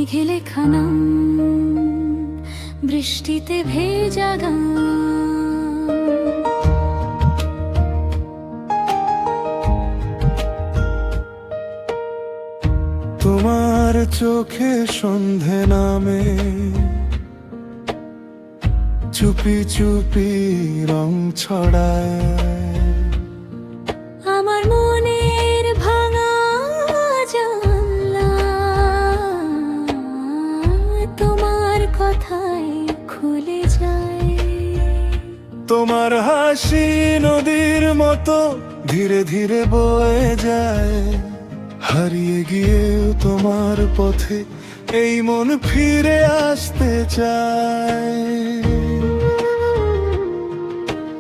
মেঘে লেখা নাম, বৃষ্টিতে ভেজা গান। তোমার চোখে সন্ধে নামে, চুপি চুপি রং ছড়ায়। আমার মনের ভাঙা জানলা তোমার কথায় খুলে যায়। তোমার হাসি নদীর মতো ধীরে ধীরে বয়ে যায়। হারিয়ে গিয়েও তোমার পথে এই মন ফিরে আসতে চায়।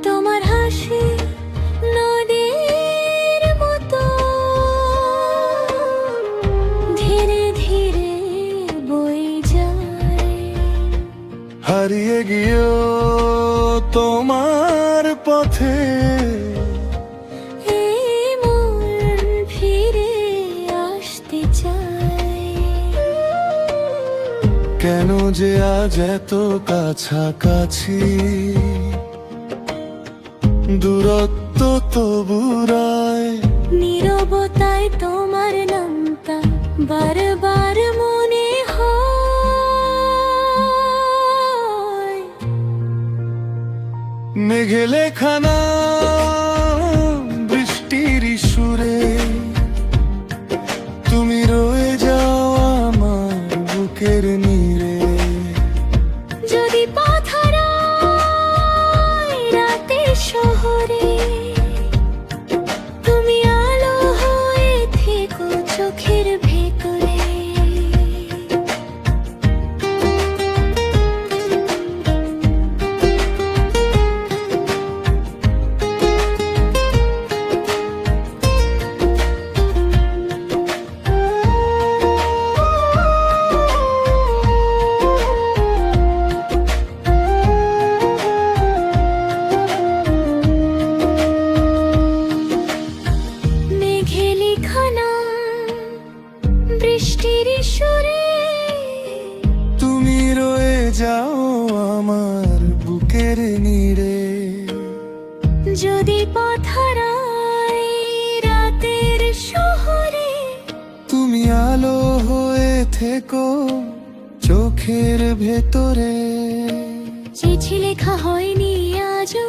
তোমার হাসি নদীর মতো ধীরে ধীরে বয়ে যায়। হারিয়ে গিয়েও তোমার পথে এই মন ফিরে আসতে চায়। কেন যে আজ এত কাছাকাছি, দূরত্ব তবু রয়। নীরবতায় তোমার নামটা বারবার মনে হয়। মেঘে লেখা নাম, বৃষ্টির সুরে তুমি রয়ে যাও আমার বুকের নীড়ে। যদি পথ হারাই রাতের শহরে, তুমি আলো হয়ে থেকো চোখের ভেতরে। মেঘে লেখা নাম, বৃষ্টির সুরে তুমি রয়ে যাও আমার বুকের নীড়ে। যদি পথ হারাই রাতের শহরে, তুমি আলো হয়ে থেকো চোখের ভেতরে। চিঠি লেখা হয়নি আজও,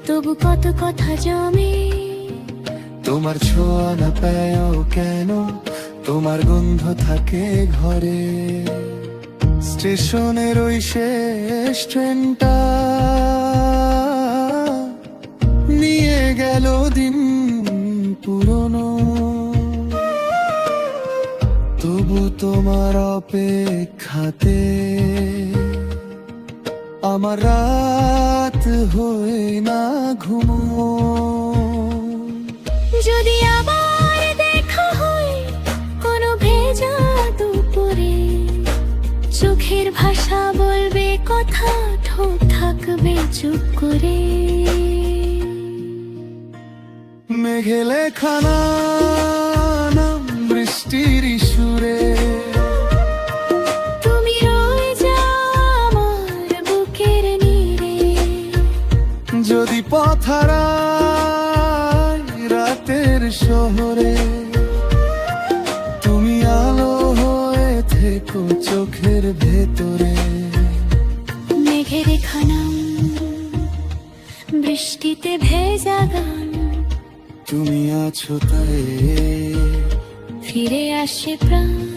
তবু কত কথা জমে। তোমার ছোঁয়া না পেও কেন, তোমার গন্ধ থাকে ঘরে। স্টেশনের ওই শেষ ট্রেনটা নিয়ে গেল দিন পুরনো। তবু তোমার অপেক্ষাতে আমার রাত হয়ে না ঘুমো। যদি আবার দেখা হয় কোনো ভেজা দুপুরে, চোখের ভাষা বলবে কথা, ঠোঁট থাকবে চুপ করে। মেঘে লেখা নাম, বৃষ্টির সুরে তুমি রয়ে যাও আমার বুকের নীড়ে। যদি পথ হারাই রাতের শহরে, তুমি আলো হয়ে থেকো চোখের ভেতরে। মেঘে লেখা নাম, বৃষ্টিতে ভেজা গান। তুমি আছো তাই ফিরে আসে প্রাণ।